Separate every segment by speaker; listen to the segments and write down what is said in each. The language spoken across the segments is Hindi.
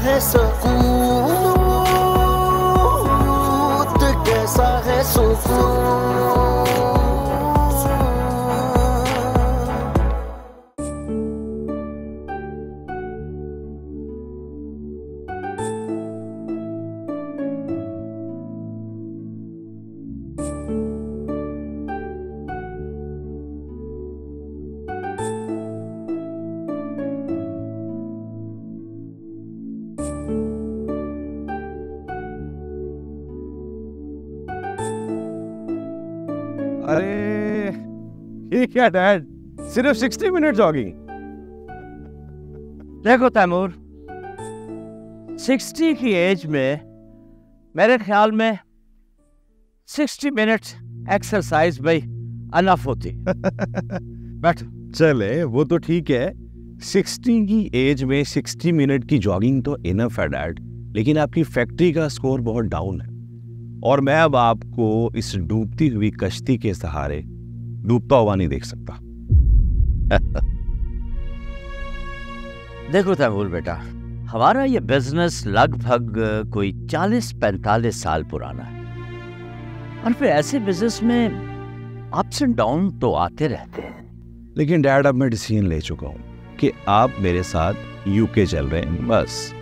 Speaker 1: है सकूत, कैसा है सुकून।
Speaker 2: अरे ये क्या डैड, सिर्फ 60 मिनट जॉगिंग?
Speaker 3: देखो तैमूर, 60 की एज में मेरे ख्याल में 60 मिनट एक्सरसाइज भाई अनफ होती।
Speaker 2: बट चले वो तो ठीक है, 60 की एज में 60 मिनट की जॉगिंग तो इनफ है डैड, लेकिन आपकी फैक्ट्री का स्कोर बहुत डाउन है और मैं अब आपको इस डूबती हुई कश्ती के सहारे डूबता हुआ नहीं देख सकता।
Speaker 3: देखो तैमूर बेटा, हमारा ये बिजनेस लगभग कोई 40-45 साल पुराना है और फिर ऐसे बिजनेस में अप्स एंड डाउन तो आते रहते हैं।
Speaker 2: लेकिन डैड अब मैं डिसीजन ले चुका हूं कि आप मेरे साथ यूके चल रहे हैं, बस।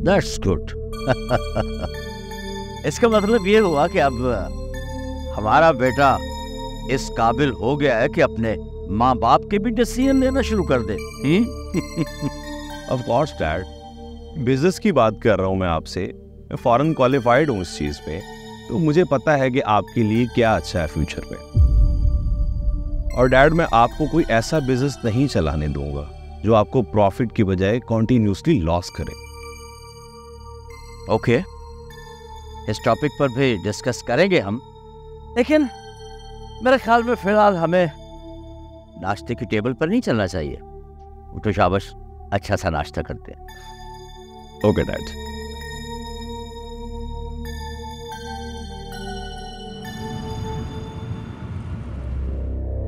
Speaker 3: That's good. इसका मतलब ये हुआ कि अब हमारा बेटा इस काबिल हो गया है कि अपने माँ बाप के भी डिसीजन लेना शुरू कर दे।
Speaker 2: ऑफ कोर्स डैड, बिजनेस की बात कर रहा हूं मैं आपसे, मैं फॉरेन क्वालिफाइड हूं इस चीज पे, तो मुझे पता है कि आपके लिए क्या अच्छा है फ्यूचर में। और डैड, मैं आपको कोई ऐसा बिजनेस नहीं चलाने दूंगा जो आपको प्रॉफिट की बजाय कॉन्टिन्यूसली लॉस करे।
Speaker 3: ओके, इस टॉपिक पर भी डिस्कस करेंगे हम, लेकिन मेरे ख्याल में फिलहाल हमें नाश्ते की टेबल पर नहीं चलना चाहिए। उठो शाबाश, अच्छा सा नाश्ता करते हैं।
Speaker 2: Okay dad.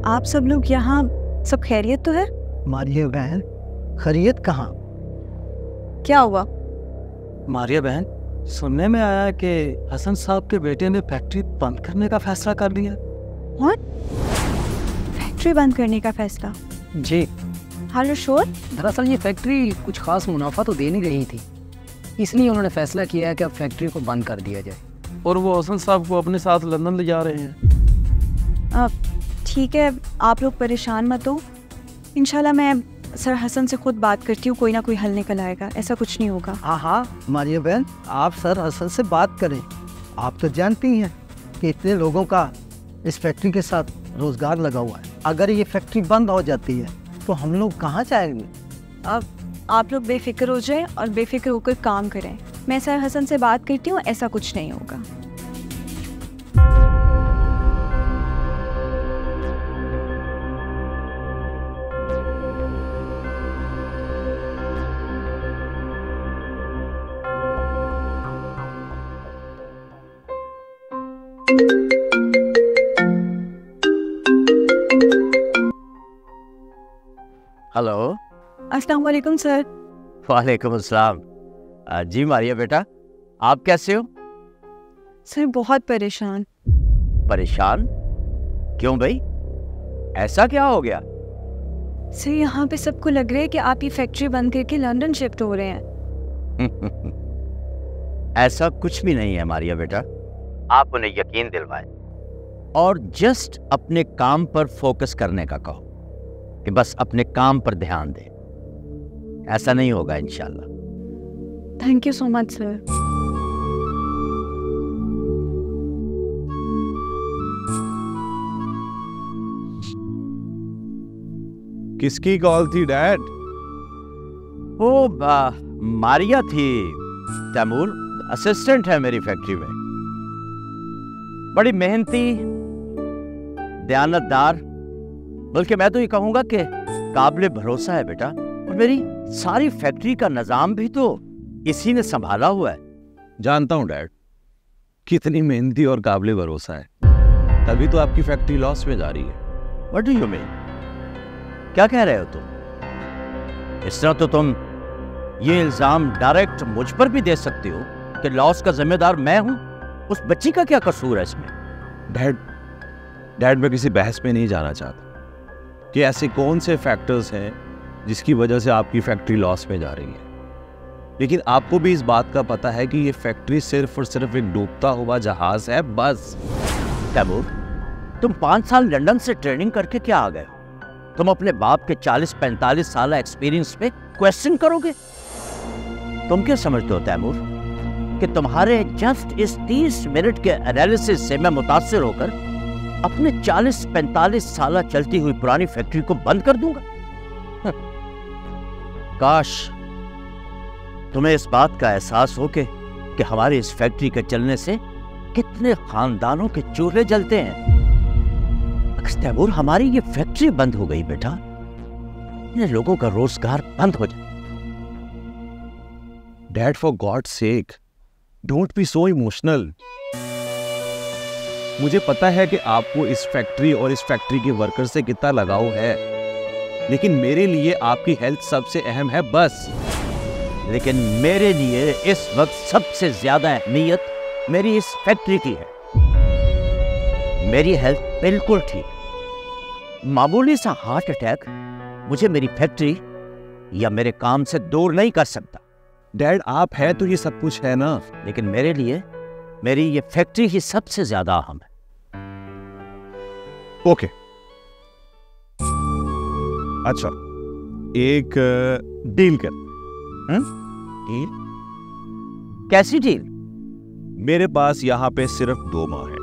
Speaker 4: आप सब लोग यहाँ सब खैरियत तो है?
Speaker 5: मारिया बहन, खैरियत कहाँ?
Speaker 4: क्या हुआ?
Speaker 5: मारिया बहन, सुनने में आया कि हसन साहब के बेटे ने फैक्ट्री बंद करने का फैसला कर लिया।
Speaker 4: What? फैक्ट्री बंद करने का फैसला?
Speaker 5: जी।
Speaker 4: हेलो शोर।
Speaker 6: दरअसल ये फैक्ट्री कुछ खास मुनाफा तो दे नहीं रही थी, इसलिए उन्होंने फैसला किया है कि अब फैक्ट्री को बंद कर दिया जाए।
Speaker 5: और वो हसन साहब को अपने साथ लंदन ले जा रहे हैं।
Speaker 4: ठीक है, आप लोग परेशान मत हो, इंशाल्लाह मैं सर हसन से खुद बात करती हूँ, कोई ना कोई हल निकल आएगा, ऐसा कुछ नहीं होगा।
Speaker 5: हाँ हाँ मारिया बहन, आप सर हसन से बात करें। आप तो जानती हैं कि इतने लोगों का इस फैक्ट्री के साथ रोजगार लगा हुआ है। अगर ये फैक्ट्री बंद हो जाती है तो हम लोग कहाँ जाएंगे?
Speaker 4: अब आप लोग बेफिक्र हो जाएं और बेफिक्र होकर काम करें। मैं सर हसन से बात करती हूँ, ऐसा कुछ नहीं होगा।
Speaker 3: हेलो।
Speaker 4: अस्सलाम वालेकुम सर।
Speaker 3: वालेकुम अस्सलाम। जी मारिया बेटा, आप कैसे हो?
Speaker 4: सर बहुत परेशान।
Speaker 3: परेशान? क्यों भाई, ऐसा क्या हो गया?
Speaker 4: सर यहाँ पे सबको लग रहा है कि आप ये फैक्ट्री बंद करके लंदन शिफ्ट हो रहे हैं।
Speaker 3: ऐसा कुछ भी नहीं है मारिया बेटा, आप उन्हें यकीन दिलवाएं और जस्ट अपने काम पर फोकस करने का कहो कि बस अपने काम पर ध्यान दें। ऐसा नहीं होगा इंशाल्लाह।
Speaker 4: Thank you so much sir.
Speaker 2: किसकी कॉल थी डैड?
Speaker 3: वो मारिया थी तैमूर, असिस्टेंट है मेरी फैक्ट्री में, बड़ी मेहनती, दयानतदार, बल्कि मैं तो ये कहूंगा कि काबिल भरोसा है बेटा। और मेरी सारी फैक्ट्री का निजाम भी तो इसी ने संभाला हुआ है।
Speaker 2: जानता हूं डैड, कितनी मेहनती और काबिल भरोसा है, तभी तो आपकी फैक्ट्री लॉस में जा रही है।
Speaker 3: What do you mean? क्या कह रहे हो तुम? इस तरह तो तुम ये इल्जाम डायरेक्ट मुझ पर भी दे सकते हो कि लॉस का जिम्मेदार मैं हूं। उस बच्ची का क्या कसूर है इसमें?
Speaker 2: डैड मैं किसी बहस में नहीं जाना चाहता कि ऐसे कौन से फैक्टर्स हैं जिसकी वजह से आपकी फैक्ट्री लॉस में जा रही है, लेकिन आपको भी इस बात का पता है कि ये फैक्ट्री सिर्फ और सिर्फ एक डूबता हुआ जहाज है, बस।
Speaker 3: तैमूर, तुम 5 साल लंदन से ट्रेनिंग करके क्या आ गए? तुम अपने बाप के 40-45 साल एक्सपीरियंस पे क्वेश्चन करोगे? तुम क्या समझते हो तैमूर कि तुम्हारे जस्ट इस 30 मिनट के एनालिसिस से मैं मुतासिर होकर अपने 40-45 साल चलती हुई पुरानी फैक्ट्री को बंद कर दूंगा? काश तुम्हें इस बात का एहसास हो कि हमारी इस फैक्ट्री के चलने से कितने खानदानों के चूल्हे जलते हैं। तैमूर, हमारी ये फैक्ट्री बंद हो गई बेटा, इतने लोगों का रोजगार बंद हो जाए।
Speaker 2: Dad, for God sake don't be so emotional. मुझे पता है कि आपको इस फैक्ट्री और इस फैक्ट्री के वर्कर से कितना लगाव है, लेकिन मेरे लिए आपकी हेल्थ सबसे अहम है, बस।
Speaker 3: लेकिन मेरे लिए इस वक्त सबसे ज्यादा अहमियत मेरी इस फैक्ट्री की है। मेरी हेल्थ बिल्कुल ठीक। मामूली सा हार्ट अटैक मुझे मेरी फैक्ट्री या मेरे काम से दूर नहीं कर सकता।
Speaker 2: डैड, आप है तो ये सब कुछ है ना,
Speaker 3: लेकिन मेरे लिए मेरी ये फैक्ट्री ही सबसे ज्यादा अहम है।
Speaker 2: ओके, अच्छा, एक डील कर।
Speaker 3: डील? कैसी डील?
Speaker 2: मेरे पास यहाँ पे सिर्फ 2 माह है।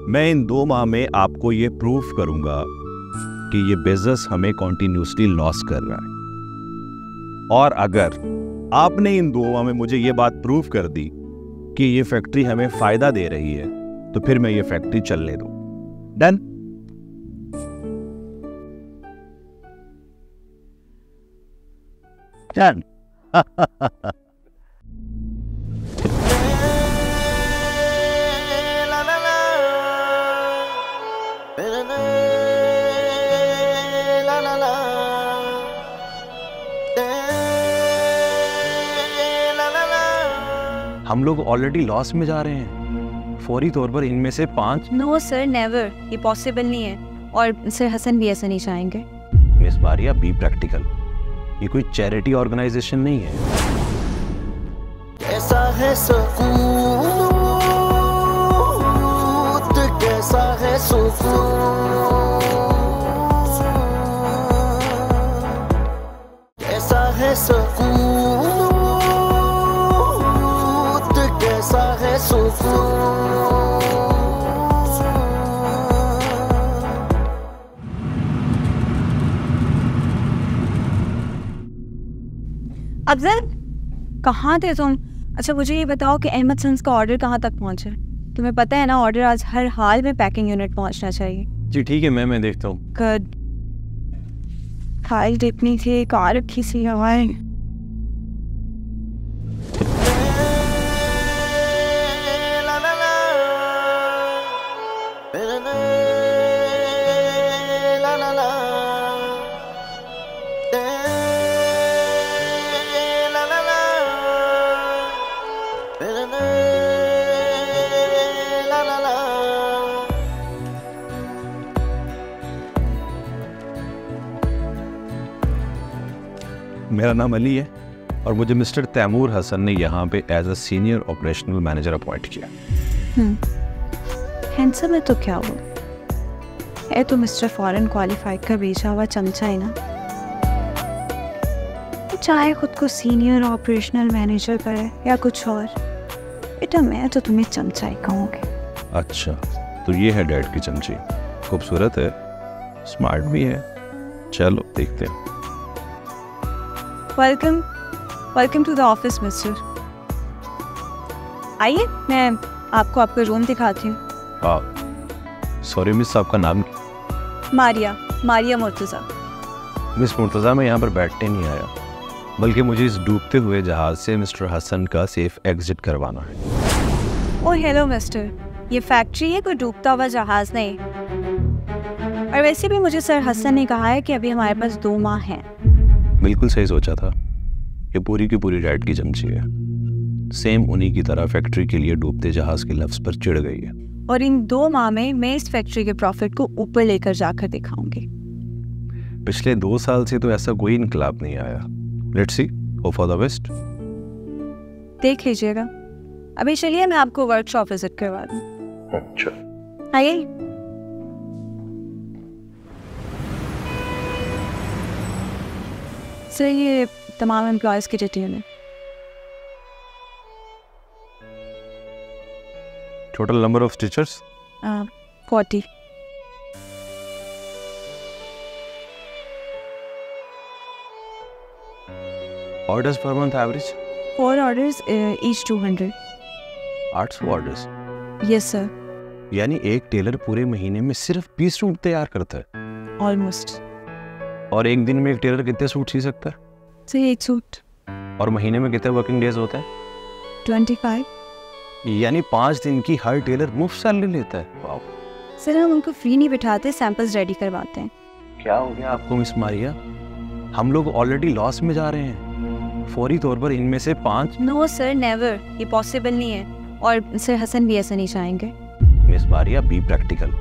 Speaker 2: मैं इन 2 माह में आपको ये प्रूफ करूंगा कि ये बिजनेस हमें कॉन्टिन्यूसली लॉस कर रहा है, और अगर आपने इन 2 माह में मुझे ये बात प्रूफ कर दी कि ये फैक्ट्री हमें फायदा दे रही है, तो फिर मैं ये फैक्ट्री चलने दूं। डन?
Speaker 3: डन।
Speaker 2: हम लोग ऑलरेडी लॉस में जा रहे हैं। फौरी तौर पर इनमें से 5।
Speaker 4: नो सर, नेवर, ये पॉसिबल नहीं है, और सर हसन भी ऐसा नहीं चाहेंगे।
Speaker 2: Miss Bariya, be practical. ये कोई चैरिटी ऑर्गेनाइजेशन नहीं है।
Speaker 1: कैसा है सुकून, कैसा है सुकून, कैसा है सुकून, कैसा है सुकून।
Speaker 4: अफजल, कहाँ थे तुम? अच्छा, मुझे ये बताओ कि अहमद सन्स का ऑर्डर कहाँ तक पहुँचा? तुम्हें पता है ना, ऑर्डर आज हर हाल में पैकिंग यूनिट पहुँचना चाहिए।
Speaker 2: जी ठीक है, मैं देखता हूँ।
Speaker 4: गुड। फाइल देखनी थी, कार रखी सी हवाएं।
Speaker 2: मेरा नाम अली है और मुझे मिस्टर तैमूर हसन ने यहाँ पे as a senior operational manager appoint किया।
Speaker 4: हैंडसम है तो क्या हो, है तो मिस्टर फॉरेन क्वालिफाइड का बेचा हुआ चमचा है ना। तो चाहे खुद को सीनियर ऑपरेशनल मैनेजर करे या कुछ और, बेटा मैं तो तुम्हें चमचा ही कहूँगी।
Speaker 2: अच्छा, तो ये है डैड की चमची। खूबसूरत है, स्मार्ट भी है। चलो देखते हैं।
Speaker 4: Welcome to the office mister. आइए, मैं आपको आपका रूम दिखाती हूँ।
Speaker 2: सॉरी मिस, आपका नाम?
Speaker 4: मारिया मुर्तज़ा।
Speaker 2: मिस मुर्तज़ा, मैं यहाँ पर बैठने नहीं आया, बल्कि मुझे इस डूबते हुए जहाज से मिस्टर हसन का सेफ एग्जिट करवाना है।
Speaker 4: ओह हेलो मिस्टर, ये फैक्ट्री है, कोई डूबता हुआ जहाज नहीं। और वैसे भी मुझे सर हसन ने कहा है कि अभी हमारे पास 2 माह हैं।
Speaker 2: बिल्कुल सही सोचा था। ये पूरी की पूरी डैड की चमची है। सेम उन्हीं की तरह फैक्ट्री के लिए डूबते जहाज के लफ्ज पर चिढ़ गई है।
Speaker 4: और इन 2 माह में मैं इस फैक्ट्री के प्रॉफिट को ऊपर लेकर जाकर दिखाऊंगी।
Speaker 2: पिछले 2 साल से तो ऐसा कोई इनकलाब नहीं आया। Let's see, hope for the best.
Speaker 4: देख लीजिएगा। अभी चलिए मैं आपको वर्कशॉप विजिट करवा दूं।
Speaker 2: अच्छा,
Speaker 4: आइए। सर ये तमाम एम्प्लॉयज़ की डिटेल है।
Speaker 2: Total number of strictures
Speaker 4: 40।
Speaker 2: Orders per month average
Speaker 4: 4 orders each 200।
Speaker 2: 800 orders.
Speaker 4: Yes sir.
Speaker 2: यानी एक टेलर पूरे महीने में सिर्फ 20 सूट तैयार करता है।
Speaker 4: ऑलमोस्ट।
Speaker 2: और एक दिन में एक टेलर कितने सूट सी सकता है?
Speaker 4: Sir 1 suit.
Speaker 2: और महीने में कितने वर्किंग डेज होते हैं?
Speaker 4: 25।
Speaker 2: यानी 5 दिन की हर टेलर मुफ्त सैलरी लेता है। वाओ।
Speaker 4: सर हम उनको फ्री नहीं बिठाते, सैंपल्स रेडी करवाते हैं।
Speaker 2: क्या हो गया आपको मिस मारिया? हम लोग ऑलरेडी लॉस में जा रहे हैं। फौरी तौर पर इनमें से 5।
Speaker 4: नो सर, नेवर, ये पॉसिबल नहीं है। और सर हसन भी ऐसा नहीं चाहेंगे।
Speaker 2: Miss Maria, B practical.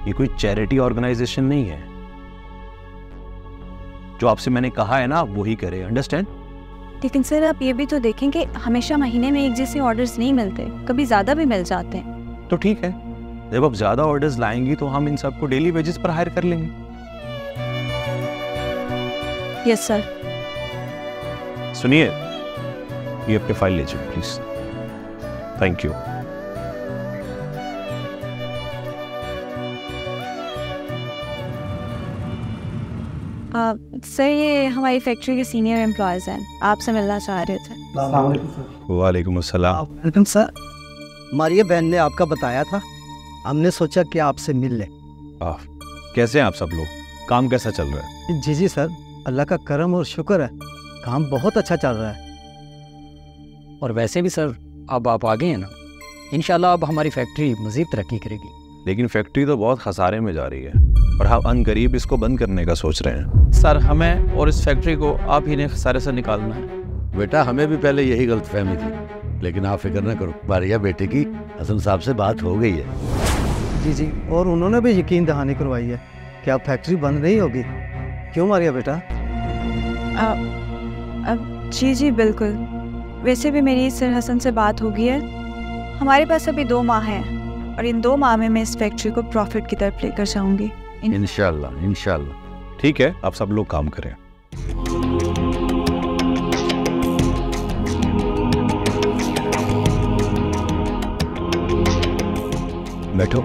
Speaker 2: ये कोई चैरिटी ऑर्गेनाइजेशन नहीं है। जो आपसे मैंने कहा है ना, आप वही करें। अंडरस्टैंड?
Speaker 4: लेकिन सर आप ये भी तो देखें कि हमेशा महीने में एक जैसे ऑर्डर्स नहीं मिलते, कभी ज़्यादा भी मिल जाते हैं।
Speaker 2: तो ठीक है, जब आप ज़्यादा ऑर्डर्स लाएंगी तो हम इन सबको डेली वेजेस पर हायर कर लेंगे।
Speaker 4: Yes sir.
Speaker 2: सुनिए, ये अपनी फाइल लीजिए प्लीज। Thank you.
Speaker 4: सर ये हमारी फैक्ट्री के सीनियर एम्प्लॉयज़ हैं, आपसे मिलना चाह रहे थे।
Speaker 2: वालेकुम अस्सलाम।
Speaker 5: Welcome sir. मारिया बहन ने आपका बताया था, हमने सोचा कि आपसे मिल लें।
Speaker 2: कैसे हैं आप सब लोग? काम कैसा चल रहा है?
Speaker 5: जी सर, अल्लाह का करम और शुक्र है, काम बहुत अच्छा चल रहा है।
Speaker 6: और वैसे भी सर अब आप आ गए हैं ना, इंशाल्लाह अब हमारी फैक्ट्री मज़ीद तरक्की करेगी।
Speaker 2: लेकिन फैक्ट्री तो बहुत खसारे में जा रही है और हम अनकरीब इसको बंद करने का सोच रहे हैं।
Speaker 7: सर हमें और इस फैक्ट्री को आप ही ने खसारे से निकालना है।
Speaker 8: बेटा हमें भी पहले यही गलतफहमी थी, लेकिन आप फिक्र न करो, मारिया बेटे की हसन साहब से बात हो गई है।
Speaker 5: जी, और उन्होंने भी यकीन दहानी करवाई है कि अब फैक्ट्री बंद नहीं होगी। क्यों मारिया बेटा?
Speaker 4: जी बिल्कुल। वैसे भी मेरी सर हसन से बात हो गई है। हमारे पास अभी 2 माह हैं और इन 2 माह में मैं इस फैक्ट्री को प्रॉफिट की तरफ लेकर जाऊंगी।
Speaker 8: इंशाल्लाह इंशाल्लाह।
Speaker 2: ठीक है, आप सब लोग काम करें। बैठो।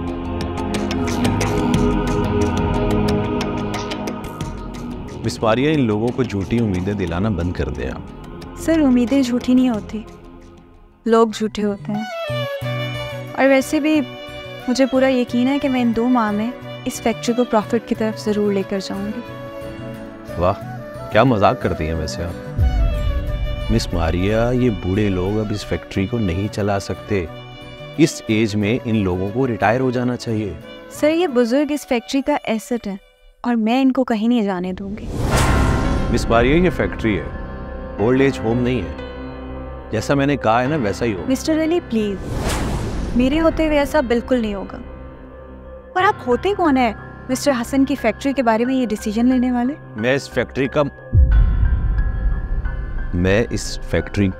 Speaker 2: मिस मारिया, इन लोगों को झूठी उम्मीदें दिलाना बंद कर दें आप।
Speaker 4: सर उम्मीदें झूठी नहीं होती, लोग झूठे होते हैं। और वैसे भी मुझे पूरा यकीन है कि मैं इन 2 माह में इस फैक्ट्री को प्रॉफिट की तरफ ज़रूर लेकर जाऊंगी।
Speaker 2: वाह, क्या मजाक करती हैं वैसे आप। मिस मारिया, ये बूढ़े लोग अब इस फैक्ट्री को नहीं चला सकते। इस एज में इन लोगों को रिटायर हो जाना चाहिए।
Speaker 4: सर ये बुजुर्ग इस फैक्ट्री का एसेट है और मैं इनको कहीं नहीं जाने दूंगी।
Speaker 2: मिस मारिया, ये फैक्ट्री है, ओल्ड एज होम नहीं है। जैसा मैंने कहा है ना, वैसा ही हो।
Speaker 4: मिस्टर अली प्लीज, मेरे होते हुए ऐसा बिल्कुल नहीं होगा। और आप होते कौन है मिस्टर हसन की फैक्ट्री के बारे में ये डिसीजन लेने वाले?
Speaker 2: मैं इस फैक्ट्री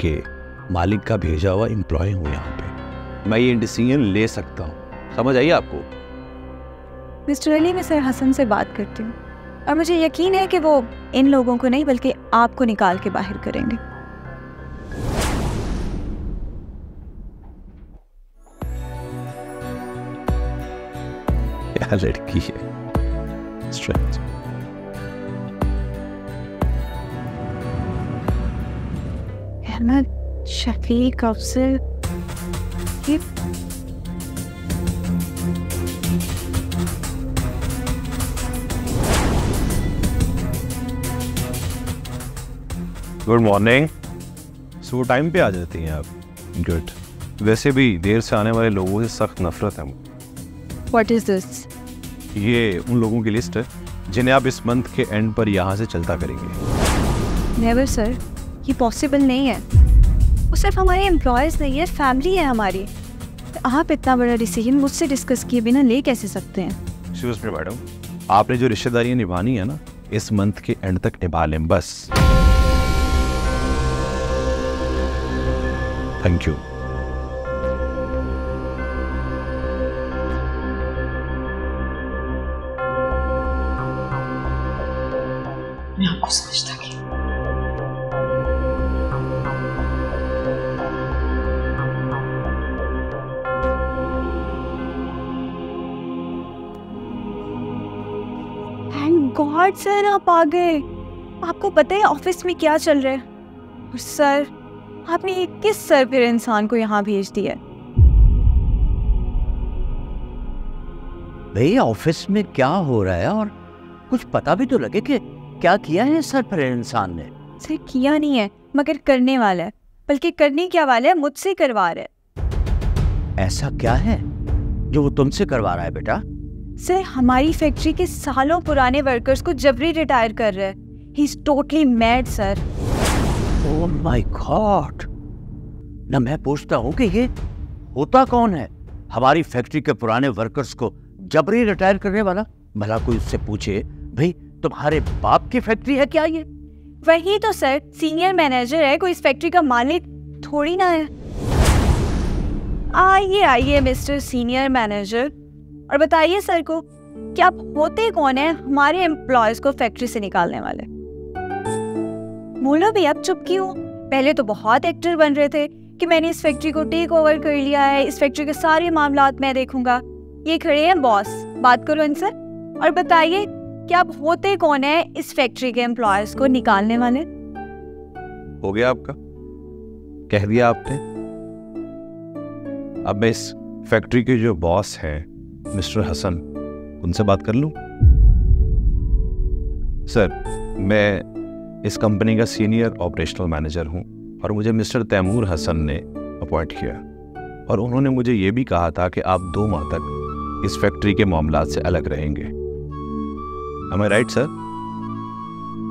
Speaker 2: के मालिक का भेजा हुआ एम्प्लॉय हूँ यहाँ पे। मैं ये डिसीजन ले सकता हूँ, समझ आई आपको?
Speaker 4: मिस्टर अली, मैं सर हसन से बात करती हूँ और मुझे यकीन है कि वो इन लोगों को नहीं बल्कि आपको निकाल के बाहर करेंगे।
Speaker 2: क्या लड़की है, स्ट्रेंथ।
Speaker 4: अहमद, शफीक, अफसर, ये
Speaker 2: गुड मॉर्निंग। सो टाइम पे आ जाती हैं आप। गुड। वैसे भी देर से आने वाले लोगों से सख्त नफरत है।
Speaker 4: What is this?
Speaker 2: ये उन लोगों की लिस्ट है जिन्हें आप इस मंथ के एंड पर यहाँ से चलता करेंगे।
Speaker 4: नेवर सर, ये पॉसिबल नहीं है। वो सिर्फ हमारे एम्प्लॉयज़ नहीं है, फैमिली है हमारी। आप इतना बड़ा डिसीजन मुझसे डिस्कस किए बिना ले कैसे सकते हैं?
Speaker 2: एक्सक्यूज मी मैडम, आपने जो रिश्तेदारियां निभानी है ना, इस मंथ के एंड तक निभा लें बस। Thank you.
Speaker 9: मैं आपको समझता कि
Speaker 4: थैंक गॉड सर आप आ गए। आपको पता है ऑफिस में क्या चल रहा है? और सर आपने ये किस सर फिर इंसान को यहाँ भेज दिया?
Speaker 3: भैया ऑफिस में क्या हो रहा है और कुछ पता भी तो लगे कि क्या किया है सर पर इंसान ने।
Speaker 4: सर किया नहीं है मगर करने वाला है, बल्कि करने क्या वाला है, मुझसे करवा रहा है।
Speaker 3: ऐसा क्या है जो वो तुमसे करवा रहा है बेटा?
Speaker 4: सर हमारी फैक्ट्री के सालों पुराने वर्कर्स को जबरी रिटायर कर रहा है। He is totally mad sir.
Speaker 3: Oh my God. ना मैं पूछता हूँ कि ये होता कौन है हमारी फैक्ट्री के पुराने वर्कर्स को जबरी रिटायर करने वाला? भला कोई उससे पूछे भाई तुम्हारे बाप की फैक्ट्री है क्या ये?
Speaker 4: वही तो सर, सीनियर मैनेजर है, कोई इस फैक्ट्री का मालिक थोड़ी ना है। आइए आइए मिस्टर सीनियर मैनेजर, और बताइए सर को कि आप होते कौन है हमारे एम्प्लॉयज को फैक्ट्री से निकालने वाले? बोलो भी, आप चुप क्यों? पहले तो बहुत एक्टर बन रहे थे कि मैंने इस फैक्ट्री को टेक ओवर कर लिया है, इस फैक्ट्री के सारे मामलात मैं देखूंगा। ये खड़े हैं बॉस, बात करो इनसे और बताइए कि आप होते कौन है इस फैक्ट्री के एम्प्लॉयज को निकालने वाले?
Speaker 2: हो गया आपका, कह दिया आपने। अब मैं इस फैक्ट्री के जो बॉस हैं मिस्टर हसन, उनसे बात कर लूं? सर मैं इस कंपनी का सीनियर ऑपरेशनल मैनेजर हूं और मुझे मिस्टर तैमूर हसन ने अपॉइंट किया और उन्होंने मुझे ये भी कहा था कि आप 2 माह तक इस फैक्ट्री के मामलात से अलग रहेंगे। Am I right, sir?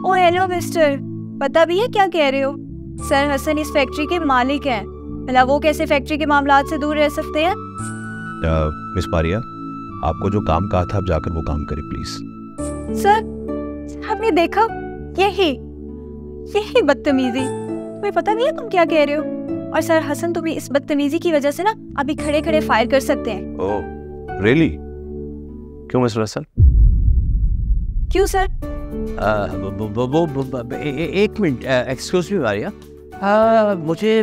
Speaker 4: Oh hello mister, पता भी है क्या कह रहे हो? सर हसन इस फैक्ट्री के मालिक हैं, भला वो कैसे फैक्ट्री के मामलात से दूर रह सकते हैं?
Speaker 2: मिस पारिया, आपको जो काम कहा था आप जाकर वो काम करें प्लीज।
Speaker 4: सर आपने देखा, यही बदतमीजी। तुम्हें पता नहीं है तुम क्या कह रहे हो? और सर हसन तुम्हें इस बदतमीजी की वजह से ना अभी खड़े खड़े फायर कर सकते हैं।
Speaker 2: Oh really? क्यों मिस्टर हसन?
Speaker 4: क्यों सर?
Speaker 3: एक मिनट, एक्सक्यूज मी पारिया, मुझे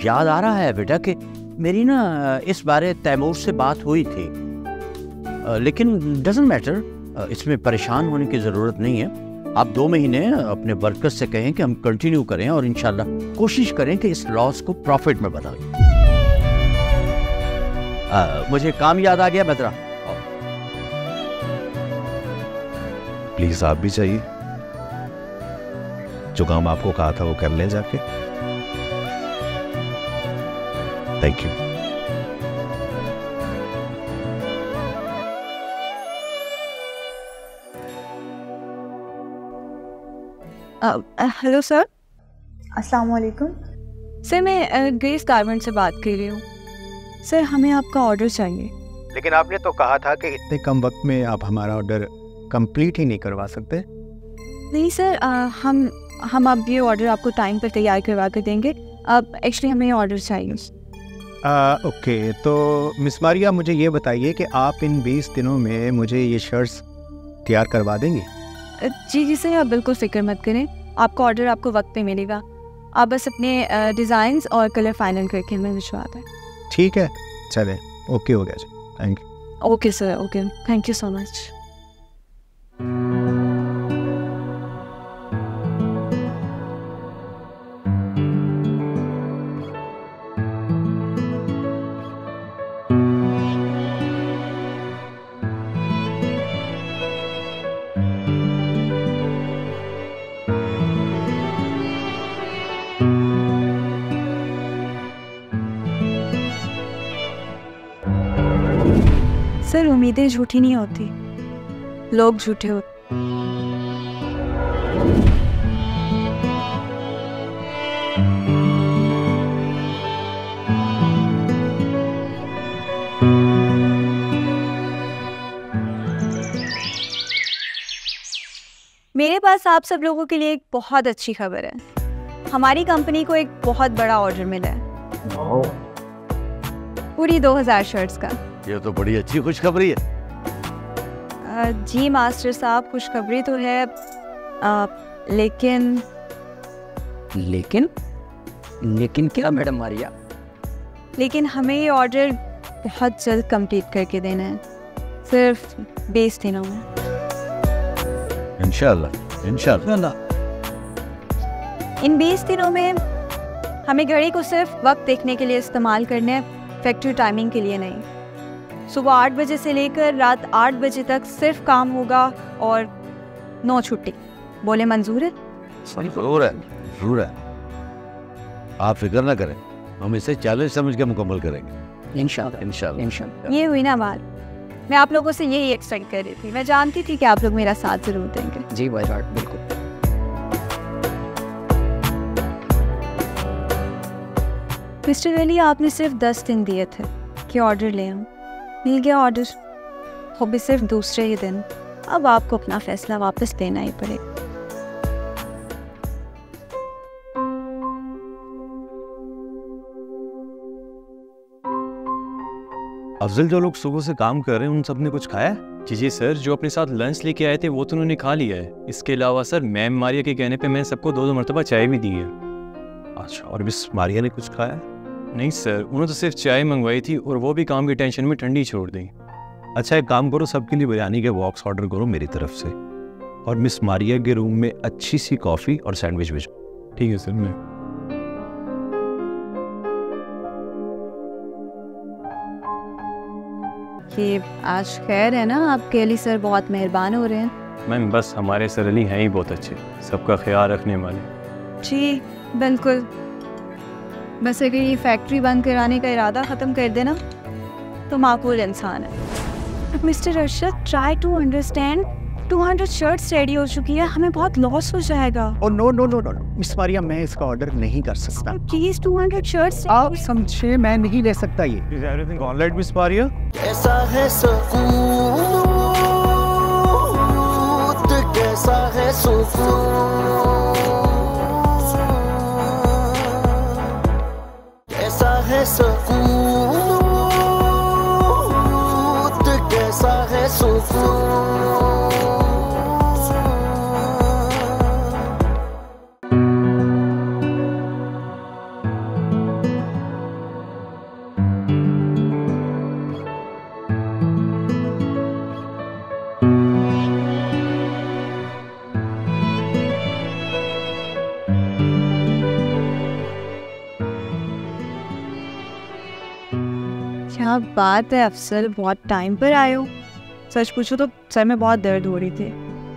Speaker 3: याद आ रहा है बेटा कि मेरी ना इस बारे तैमूर से बात हुई थी, लेकिन डजंट मैटर, इसमें परेशान होने की ज़रूरत नहीं है। आप 2 महीने अपने वर्कर्स से कहें कि हम कंटिन्यू करें और इंशाल्लाह कोशिश करें कि इस लॉस को प्रॉफिट में बदलें। मुझे काम याद आ गया मित्रा।
Speaker 2: प्लीज आप भी चाहिए, जो काम आपको कहा था वो कर लें जाके। Thank you.
Speaker 4: Hello sir. अस्सलाम वालेकुम सर, मैं ग्रेस गारमेंट से बात कर रही हूँ। सर हमें आपका ऑर्डर चाहिए।
Speaker 10: लेकिन आपने तो कहा था कि इतने कम वक्त में आप हमारा ऑर्डर कंप्लीट ही नहीं करवा सकते।
Speaker 4: नहीं सर, हम अब ये ऑर्डर आपको टाइम पर तैयार करवा कर देंगे। अब एक्चुअली हमें ऑर्डर चाहिए।
Speaker 10: ओके, तो मिस मारिया मुझे ये बताइए कि आप इन 20 दिनों में मुझे ये शर्ट्स तैयार करवा देंगे?
Speaker 4: जी सर, आप बिल्कुल फिक्र मत करें, आपका ऑर्डर आपको वक्त पे मिलेगा। आप बस अपने डिज़ाइंस और कलर फाइनल करके हमें भिजवा दें।
Speaker 10: ठीक है, चले, ओके हो गया जी, thank you.
Speaker 4: Okay sir, okay, thank you so much. Sir उम्मीदें झूठी नहीं होती, लोग झूठे होते। मेरे पास आप सब लोगों के लिए एक बहुत अच्छी खबर है। हमारी कंपनी को एक बहुत बड़ा ऑर्डर मिला है, पूरी 2000 शर्ट्स का।
Speaker 8: ये तो बड़ी अच्छी खुशखबरी है।
Speaker 4: जी मास्टर साहब, खुशखबरी तो है, लेकिन
Speaker 6: लेकिन क्या मैडम मारिया?
Speaker 4: लेकिन हमें ये ऑर्डर बहुत जल्द कंप्लीट करके देना है, सिर्फ 20 दिनों में।
Speaker 8: इंशाल्लाह इंशाल्लाह।
Speaker 4: इन 20 दिनों में हमें घड़ी को सिर्फ वक्त देखने के लिए इस्तेमाल करना है, फैक्ट्री टाइमिंग के लिए नहीं। सुबह 8 बजे से लेकर रात 8 बजे तक सिर्फ काम होगा और 9 छुट्टी। बोले मंजूर है?
Speaker 8: जरूर है, जरूर है। आप फिक्र ना करें, हम इसे चैलेंज समझ के मुकम्मल करेंगे
Speaker 6: इंशाल्लाह
Speaker 8: इंशाल्लाह
Speaker 6: इंशाल्लाह।
Speaker 4: ये हुई ना बात। मैं आप लोगों से यही एक्सपेक्ट कर रही थी। मैं जानती थी कि आप लोग मेरा साथ जरूर देंगे।
Speaker 6: जी भाई लॉर्ड, बिल्कुल।
Speaker 4: मिस्टर अली, आपने सिर्फ 10 दिन दिए थे कि ऑर्डर ले आऊं। मिल गया ऑर्डर, वो भी सिर्फ दूसरे ही दिन। अब आपको अपना फैसला वापस लेना ही पड़ेगा।
Speaker 2: अफजल, जो लोग सुबह से काम कर रहे हैं उन सब ने कुछ खाया?
Speaker 7: जी सर, जो अपने साथ लंच लेके आए थे वो तो उन्होंने खा लिया है। इसके अलावा सर मैम मारिया के कहने पे मैंने सबको 2-2 मरतबा चाय भी दी है।
Speaker 2: अच्छा, और मिस मारिया ने कुछ खाया?
Speaker 7: नहीं सर, उन्होंने तो सिर्फ चाय मंगवाई थी और वो भी काम की टेंशन में ठंडी छोड़ दी।
Speaker 2: अच्छा, एक काम करो, सबके लिए बिरयानी के बॉक्स ऑर्डर करो मेरी तरफ से, और मिस मारिया के रूम में अच्छी सी कॉफ़ी और सैंडविच भेजो।
Speaker 7: ठीक है सर। मैं
Speaker 4: कि आज खैर है ना, आपके अली सर बहुत मेहरबान हो रहे हैं।
Speaker 7: मैम बस हमारे सर अली हैं ही बहुत अच्छे, सबका ख्याल रखने वाले।
Speaker 4: जी बिल्कुल। बस अगर ये फैक्ट्री बंद कराने का इरादा ख़त्म कर देना तो माकूल इंसान है। Mister Arshad, try to understand. 200 shirts ready हो चुकी है, हमें बहुत लॉस हो जाएगा।
Speaker 10: Oh no no no no miss Maria, मैं इसका ऑर्डर नहीं कर सकता।
Speaker 4: प्लीज 200 शर्ट्स
Speaker 10: आप समझे, मैं नहीं ले सकता ये।
Speaker 2: Is everything all right, miss Maria?
Speaker 1: कैसा है सुकून, कैसा है सुकून, कैसा है सुकून, कैसा है सुकून।
Speaker 4: क्या बात है अफसर, बहुत टाइम पर आए हो। सच पूछो तो सर में बहुत दर्द हो रही थी।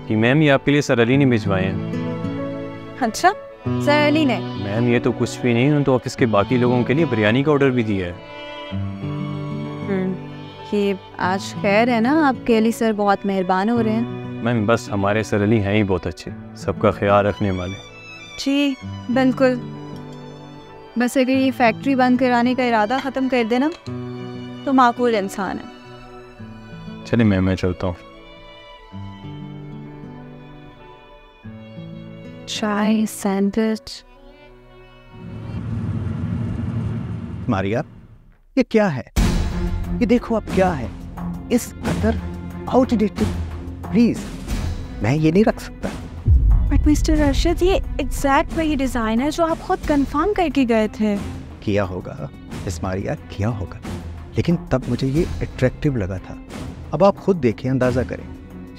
Speaker 7: कि मैम ये आपके लिए सर अली ने भिजवाए हैं।
Speaker 4: अच्छा, सर अली ने?
Speaker 7: मैम ये तो कुछ भी नहीं, उन्होंने तो ऑफिस के बाकी लोगों के लिए बिरयानी का ऑर्डर भी दिया है।
Speaker 4: कि आज खैर है ना, आपके अली सर बहुत मेहरबान हो रहे हैं।
Speaker 7: मैम बस हमारे सर अली हैं ही बहुत अच्छे, सबका ख्याल रखने वाले।
Speaker 4: जी बिल्कुल। बस अगर ये फैक्ट्री बंद कराने का इरादा ख़त्म कर देना तो माकूल इंसान है।
Speaker 7: चलिए मैम, मैं चलता हूँ।
Speaker 4: चाय, सैंडविच।
Speaker 10: मारिया, ये क्या है? ये देखो अब क्या है, इस कदर आउटडेटेड। प्लीज, मैं ये नहीं रख सकता।
Speaker 4: बट मिस्टर अरशद, ये एग्जैक्ट वही डिजाइन है जो आप खुद कंफर्म करके गए थे।
Speaker 10: किया होगा मिस मारिया, किया होगा, लेकिन तब मुझे ये अट्रैक्टिव लगा था। अब आप खुद देखें, अंदाजा करें,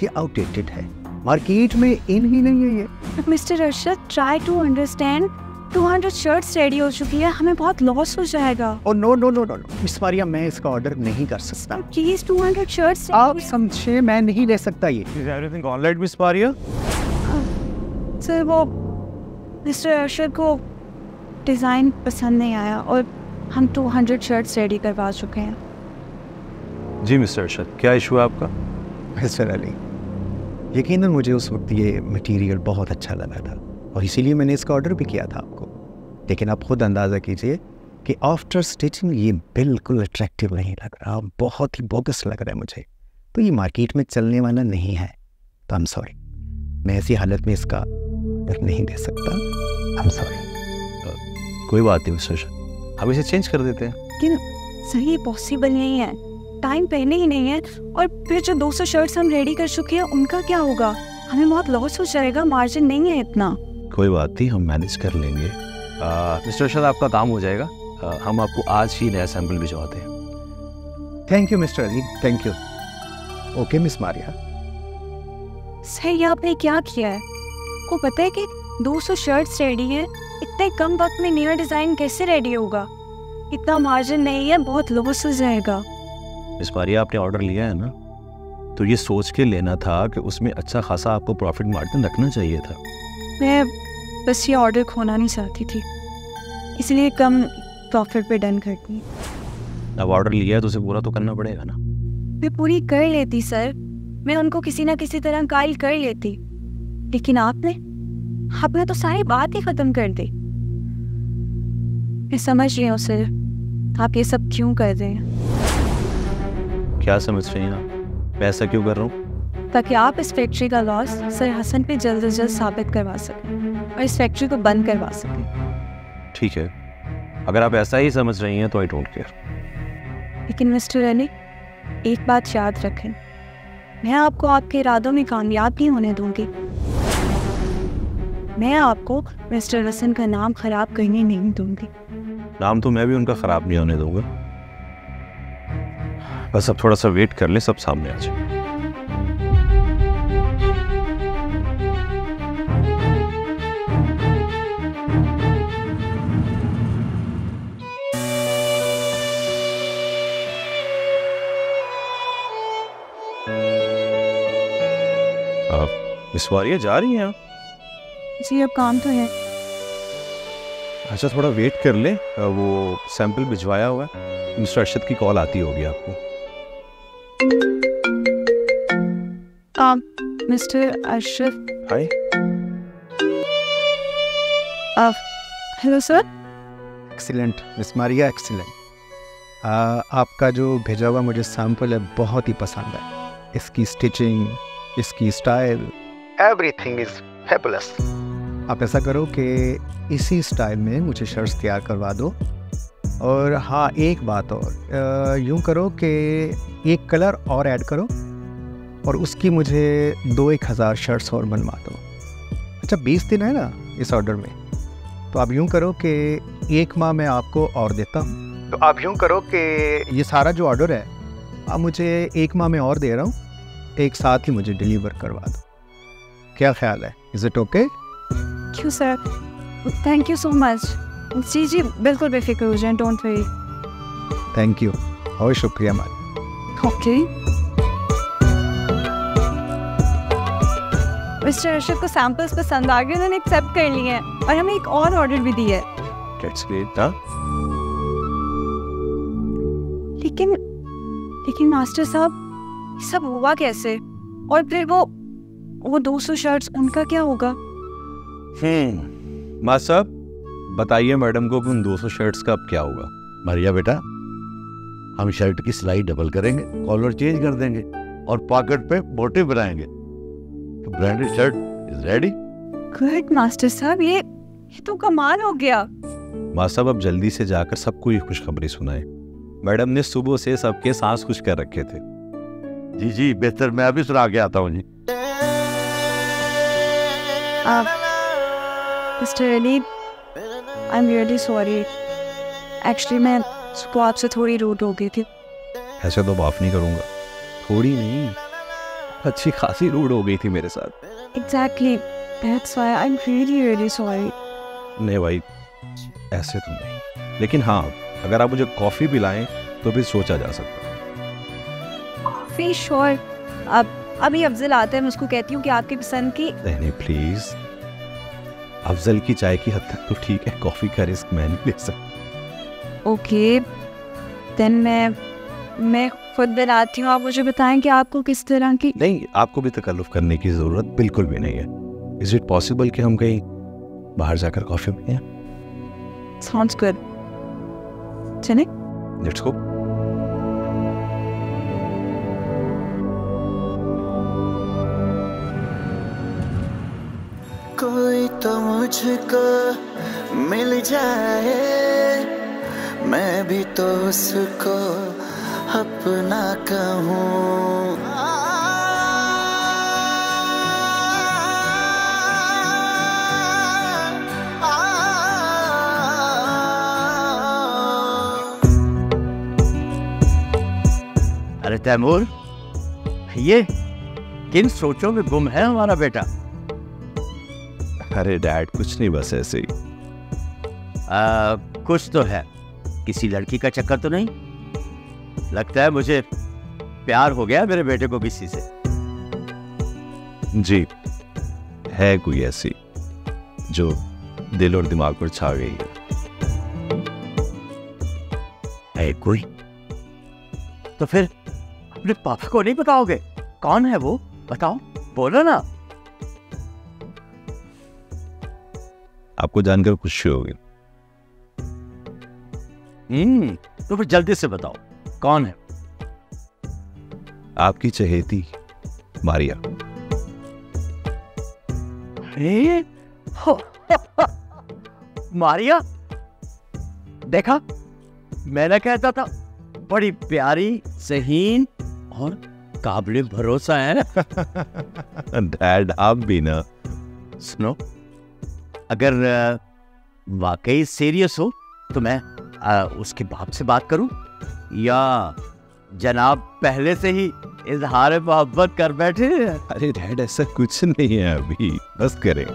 Speaker 10: ये आउटडेटेड है, मार्केट में इन ही नहीं है ये।
Speaker 4: Mister Arshad, try to understand. 200 shirts ready हो चुकी है, हमें बहुत लॉस हो जाएगा।
Speaker 10: Oh no no no no miss Maria, मैं इसका ऑर्डर नहीं कर सकता।
Speaker 4: Please 200 shirts.
Speaker 10: आप समझे, मैं नहीं ले सकता ये।
Speaker 2: Is everything all right, miss Maria?
Speaker 4: Sir वो मिस्टर अरशद को डिज़ाइन पसंद नहीं आया और हम 200 शर्ट्स रेडी करवा चुके हैं।
Speaker 2: जी मिस्टर अरशद, क्या इशू है आपका?
Speaker 10: मिस्टर अली, यकीनन मुझे उस वक्त ये मटेरियल बहुत अच्छा लगा था और इसीलिए मैंने इसका ऑर्डर भी किया था आपको। लेकिन आप खुद अंदाज़ा कीजिए कि आफ्टर स्टिचिंग ये बिल्कुल अट्रैक्टिव नहीं लग रहा, बहुत ही बोगस लग रहा है मुझे, तो ये मार्केट में चलने वाला नहीं है। तो आई एम सॉरी, मैं ऐसी हालत में इसका ऑर्डर नहीं दे सकता। I am sorry.
Speaker 2: कोई बात नहीं मिस्टर अर्शद, हम इसे चेंज कर देते हैं।
Speaker 4: लेकिन सर ये पॉसिबल नहीं है, टाइम पहले ही नहीं है, और फिर जो 200 शर्ट्स हम रेडी कर चुके हैं उनका क्या होगा? हमें बहुत लॉस हो जाएगा, मार्जिन नहीं है इतना।
Speaker 2: कोई बात नहीं, हम मैनेज कर लेंगे। मिस्टर अर्शद, आपका काम हो जाएगा। हम आपको आज ही नया सैंपल भिजवाते हैं।
Speaker 10: Thank you mister Ali, thank you. Okay miss Maria.
Speaker 4: Sir ये आपने क्या किया है? को पता है कि 200 शर्ट्स रेडी है, इतने कम वक्त में नया डिजाइन कैसे रेडी होगा? इतना मार्जिन नहीं है, बहुत लॉस हो जाएगा।
Speaker 2: मिस मारिया, आपने ऑर्डर लिया है ना, तो ये सोच के लेना था कि उसमें अच्छा खासा आपको प्रॉफिट मार्जिन रखना चाहिए था।
Speaker 4: मैं बस ये ऑर्डर खोना नहीं चाहती थी, इसलिए कम प्रॉफिट पे डन करती।
Speaker 2: अब ऑर्डर लिया है तो उसे पूरा तो करना पड़ेगा ना।
Speaker 4: मैं पूरी कर लेती सर, मैं उनको किसी ना किसी तरह कायल कर लेती, लेकिन आपने तो सारी बात ही खत्म कर दी। मैं समझ रही हूँ सर, आप ये सब क्यों कर रहे हैं।
Speaker 2: क्या समझ रही हैं आप? मैं ऐसा क्यों कर रहा हूँ?
Speaker 4: ताकि आप इस फैक्ट्री का लॉस सर हसन पे जल्द से जल्द साबित करवा सकें और इस फैक्ट्री को बंद करवा सकें।
Speaker 2: ठीक है, अगर आप ऐसा ही समझ रही हैं तो आई डोंट केयर।
Speaker 4: लेकिन मिस्टर अली, एक बात याद रखें, मैं आपको आपके इरादों में कामयाब नहीं होने दूंगी। मैं आपको मिस्टर हसन का नाम खराब करने नहीं दूंगी।
Speaker 2: नाम तो मैं भी उनका खराब नहीं होने दूंगा। बस अब थोड़ा सा वेट कर ले, सब सामने आ जाए। मिस मारिया जा रही हैं?
Speaker 4: जी अब काम तो है।
Speaker 2: अच्छा थोड़ा वेट कर ले, वो सैंपल भिजवाया हुआ है, मिस्टर अर्शद की कॉल आती होगी आपको।
Speaker 4: Mister Arshad.
Speaker 2: Hi.
Speaker 4: Hello sir.
Speaker 10: Excellent miss Maria, excellent. आपका जो भेजा हुआ मुझे सैंपल है बहुत ही पसंद है। इसकी स्टिचिंग, इसकी स्टाइल, एवरीथिंग इज फैबुलस। आप ऐसा करो कि इसी स्टाइल में मुझे शर्ट्स तैयार करवा दो। और हाँ, एक बात और, यूँ करो कि एक कलर और ऐड करो और उसकी मुझे 2-1000 शर्ट्स और बनवा दो। अच्छा 20 दिन है ना इस ऑर्डर में, तो आप यूँ करो कि 1 माह मैं आपको और देता हूँ। तो आप यूँ करो कि ये सारा जो ऑर्डर है आप मुझे 1 माह में और दे रहा हूँ, एक साथ ही मुझे डिलीवर करवा दो। क्या ख्याल है? Is it okay?
Speaker 4: क्यों sir, thank you so much. जी जी बिल्कुल बेफिक्र हो जाए, डोंट वरी।
Speaker 10: थैंक यू, और शुक्रिया मालिक।
Speaker 4: ओके। मिस्टर अर्शद को सैंपल्स पसंद आ गए, उन्होंने एक्सेप्ट कर लिए हैं और हमें एक और ऑर्डर भी दिया है।
Speaker 2: That's great, हाँ?
Speaker 4: लेकिन मास्टर साहब, ये सब हुआ कैसे? और फिर वो 200 शर्ट्स, उनका क्या होगा?
Speaker 2: मास्टर साहब बताइए मैडम को कि उन 200 शर्ट्स का अब क्या होगा।
Speaker 8: मारिया बेटा, हम शर्ट की सिलाई डबल करेंगे, कॉलर चेंज कर देंगे और पॉकेट पे मोटिव बनाएंगे। Branded shirt is ready.
Speaker 4: Good master साहब, ये तो कमाल हो गया।
Speaker 2: मास्टर साहब अब जल्दी से जाकर सबको ये खुशखबरी सुनाए। मैडम ने सुबह से सबके सांस खुश कर रखे थे।
Speaker 8: जी जी बेहतर, मैं अभी सुना के आता हूँ जी।
Speaker 4: Mister Ali, I am really sorry. Actually मैं सुबह आपसे थोड़ी रूड हो गई थी।
Speaker 2: ऐसे तो माफ नहीं करूंगा, थोड़ी नहीं अच्छी खासी रूड हो गई थी मेरे साथ।
Speaker 4: Exactly, that's why I am really really sorry.
Speaker 2: नहीं भाई, ऐसे तो नहीं, लेकिन हाँ अगर आप मुझे कॉफी पिलाएं तो फिर सोचा जा सकता है।
Speaker 4: कॉफी? श्योर। अब अभी अफजल आता है, मैं उसको कहती हूँ कि आपकी पसंद की।
Speaker 2: नहीं प्लीज, अफजल की चाय की हद तक तो ठीक है, कॉफी का रिस्क मैं नहीं ले सकता।
Speaker 4: ओके देन मैं खुद बनाती हूँ, आप मुझे बताएं कि आपको किस तरह की।
Speaker 2: नहीं, आपको भी तकल्लुफ करने की जरूरत बिल्कुल भी नहीं है। इज इट पॉसिबल कि हम कहीं बाहर जाकर कॉफी पिएं?
Speaker 4: Sounds good. चले?
Speaker 2: Let's go.
Speaker 1: कोई तो मुझको मिल जाए, मैं भी तो उसको अपना कहूँ।
Speaker 3: अरे तैमूर, ये किन सोचों में गुम है हमारा बेटा?
Speaker 2: अरे डैड कुछ नहीं, बस ऐसे ही।
Speaker 3: कुछ तो है। किसी लड़की का चक्कर तो नहीं? लगता है मुझे प्यार हो गया मेरे बेटे को किसी से।
Speaker 2: जी, है कोई ऐसी जो दिल और दिमाग पर छा गई
Speaker 3: है कोई? तो फिर अपने पापा को नहीं बताओगे? कौन है वो? बताओ, बोलो ना।
Speaker 2: आपको जानकर खुशी होगी।
Speaker 3: तो फिर जल्दी से बताओ, कौन है?
Speaker 2: आपकी चहेती मारिया।
Speaker 3: मारिया, देखा, मैंने कहता था बड़ी प्यारी, सहीन और काबिल भरोसा है।
Speaker 2: डैड आप भी ना।
Speaker 3: सुनो, अगर वाकई सीरियस हो तो मैं उसके बाप से बात करूं, या जनाब पहले से ही इजहार मोहब्बत कर बैठे?
Speaker 2: अरे डैड ऐसा कुछ नहीं है, अभी बस करें।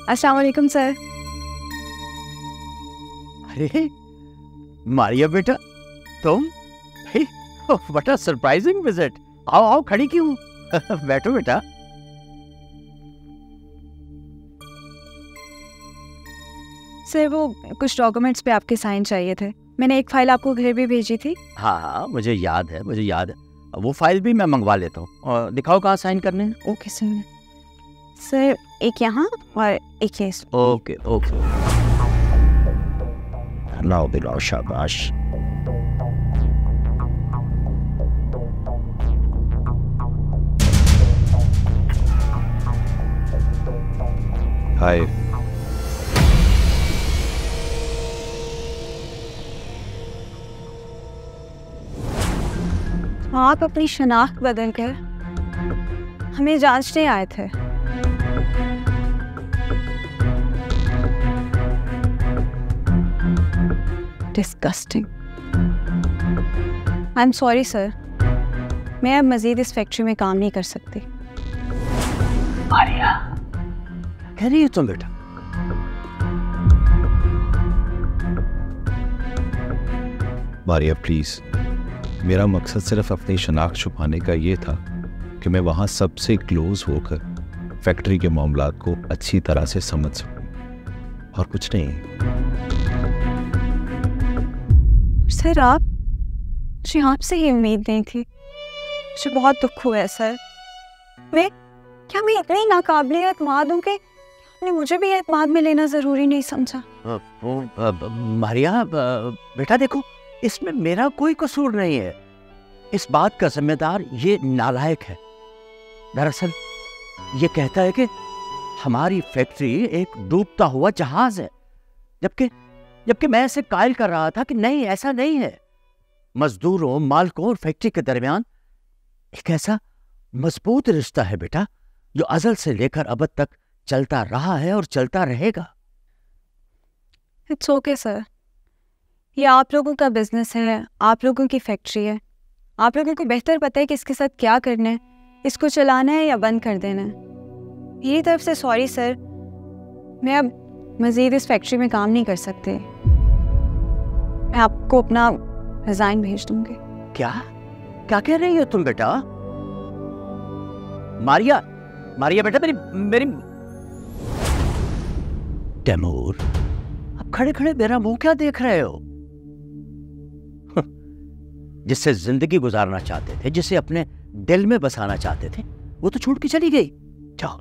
Speaker 4: अस्सलाम वालेकुम सर।
Speaker 3: अरे मारिया बेटा, तुम? What a surprising visit. आओ आओ, खड़ी क्यों? बैठो बेटा।
Speaker 4: सर वो कुछ डॉक्यूमेंट्स पे आपके साइन चाहिए थे। मैंने एक फाइल आपको घर भी भेजी थी।
Speaker 3: हाँ हाँ, मुझे याद है, मुझे याद है। वो फाइल भी मैं मंगवा लेता हूँ। और दिखाओ कहाँ साइन करने हैं।
Speaker 4: Okay sir. सर एक यहाँ और एक ये।
Speaker 3: Okay okay. लाओ दिलाओ, शाबाश।
Speaker 2: हाय।
Speaker 4: आप अपनी शनाख्त बदल कर हमें जांचने आए थे। Disgusting. I am sorry sir, मैं अब मजीद इस फैक्ट्री में काम नहीं कर सकती।
Speaker 3: मारिया, कह रही हो तुम बेटा?
Speaker 2: मारिया प्लीज, मेरा मकसद सिर्फ अपनी शनाख्त छुपाने का ये था कि मैं वहां सबसे क्लोज होकर फैक्ट्री के मामलात को अच्छी तरह से समझ सकूं, और कुछ नहीं।
Speaker 4: सर मुझे आपसे ये उम्मीद नहीं थी। मुझे बहुत दुख हुआ है सर। मैं इतनी नाकाबिल एतमाद हूँ कि आपने मुझे भी एतमाद में लेना जरूरी नहीं समझा।
Speaker 3: मारिया बेटा देखो, इसमें मेरा कोई कसूर नहीं है। इस बात का जिम्मेदार ये नालायक है। दरअसल ये कहता है कि हमारी फैक्ट्री एक डूबता हुआ जहाज है, जबकि मैं इसे कायल कर रहा था कि नहीं, ऐसा नहीं है। मजदूरों, मालिकों और फैक्ट्री के दरमियान एक ऐसा मजबूत रिश्ता है बेटा, जो अज़ल से लेकर अब तक चलता रहा है और चलता रहेगा।
Speaker 4: इट्स ओके सर, ये आप लोगों का बिजनेस है, आप लोगों की फैक्ट्री है। आप लोगों को बेहतर पता है कि इसके साथ क्या करना है, इसको चलाना है या बंद कर देना है। मेरी तरफ से सॉरी सर, मैं अब मज़ीद इस फैक्ट्री में काम नहीं कर सकते। मैं आपको अपना रिज़ाइन भेज दूंगी।
Speaker 3: क्या क्या कह रही हो तुम बेटा? मारिया बेटा, मेरी तैमूर, अब खड़े खड़े मेरा मुंह क्या देख रहे हो? जिससे जिंदगी गुजारना चाहते थे, जिसे अपने दिल में बसाना चाहते थे, वो तो छूट के चली गई। जाओ,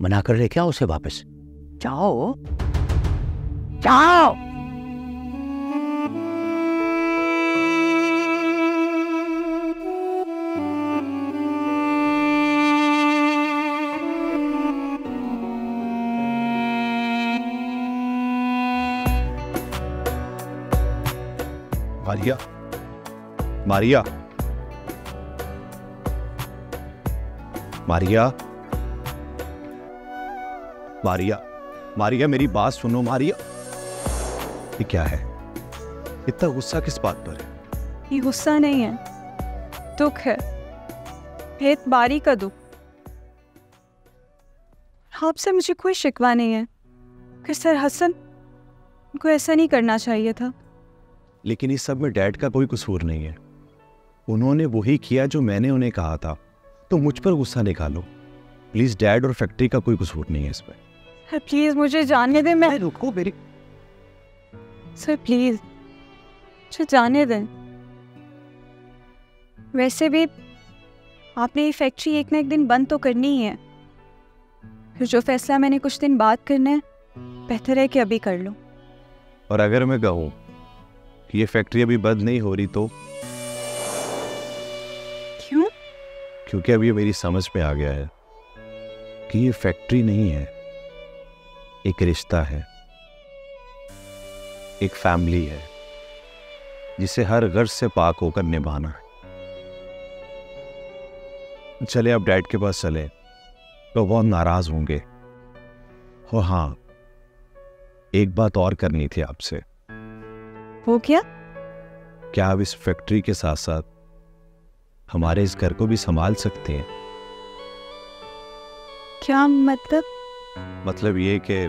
Speaker 3: मना कर लेके आओ उसे वापस। जाओ जाओ।
Speaker 2: मारिया, मारिया, मारिया, मारिया, मारिया, मेरी बात सुनो मारिया। ये क्या है? इतना गुस्सा किस बात पर है?
Speaker 4: ये गुस्सा नहीं है, दुख है, एतबारी का दुख। आपसे मुझे कोई शिकवा नहीं है कि सर हसन को ऐसा नहीं करना चाहिए था।
Speaker 2: लेकिन इस सब में डैड का कोई कसूर नहीं है। उन्होंने वही किया जो मैंने उन्हें कहा था, तो मुझ पर गुस्सा निकालो प्लीज। डैड और फैक्ट्री का कोई कसूर नहीं है इसमें।
Speaker 4: सर प्लीज मुझे जाने दें। मैं
Speaker 2: रुको मेरी।
Speaker 4: सर प्लीज मुझे जाने दें। वैसे भी आपने ये फैक्ट्री एक ना एक दिन बंद तो करनी ही है। फिर जो फैसला मैंने कुछ दिन बाद करना है, बेहतर है कि अभी कर लो।
Speaker 2: और अगर मैं कहूं कि ये फैक्ट्री अभी बंद नहीं हो रही तो?
Speaker 4: क्यों?
Speaker 2: क्योंकि अब ये मेरी समझ में आ गया है कि ये फैक्ट्री नहीं है, एक रिश्ता है, एक फैमिली है जिसे हर गर्ज से पाक होकर निभाना है। चले अब डैड के पास चले, तो बहुत नाराज होंगे। और हाँ, एक बात और करनी थी आपसे।
Speaker 4: वो क्या?
Speaker 2: क्या आप इस फैक्ट्री के साथ साथ हमारे इस घर को भी संभाल सकते हैं?
Speaker 4: क्या मतलब?
Speaker 2: मतलब ये कि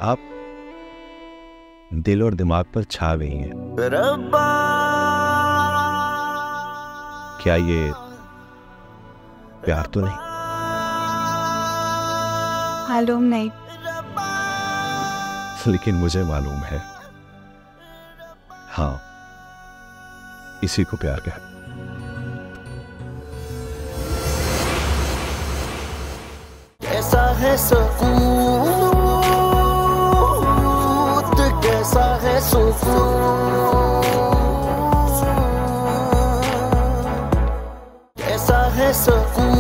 Speaker 2: आप दिल और दिमाग पर छा गई हैं। क्या ये प्यार तो नहीं?
Speaker 4: मालूम नहीं,
Speaker 2: लेकिन मुझे मालूम है। हाँ, इसी को प्यार कहते हैं।
Speaker 1: कैसा है सुकून, कैसा है सुकून, कैसा है सुकून,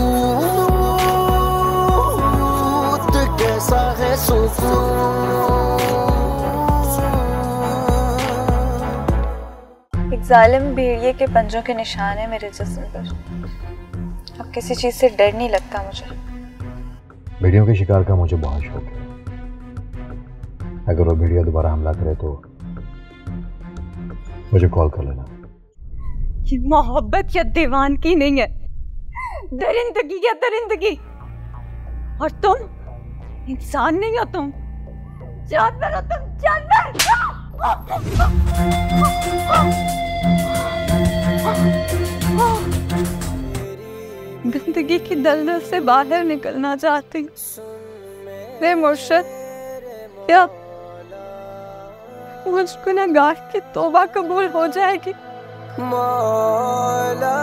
Speaker 1: कैसा है सुकून।
Speaker 4: एक जालिम भेड़िए के पंजों के निशान है मेरे जिस्म पर। अब किसी चीज से डर नहीं लगता मुझे।
Speaker 11: भेड़ियों के शिकार का मुझे बहुत शौक है। अगर वो भेड़िया दोबारा हमला करे तो मुझे कॉल कर लेना।
Speaker 4: ये मोहब्बत या दीवानगी नहीं है, दरिंदगी या दरिंदगी। और तुम इंसान नहीं हो, तुम जानवर हो, तुम जानवर। जिंदगी की दलदल से बाहर निकलना चाहती वे मुर्शिद, क्या मुझ गुनहगार की तौबा कबूल हो जाएगी? मौला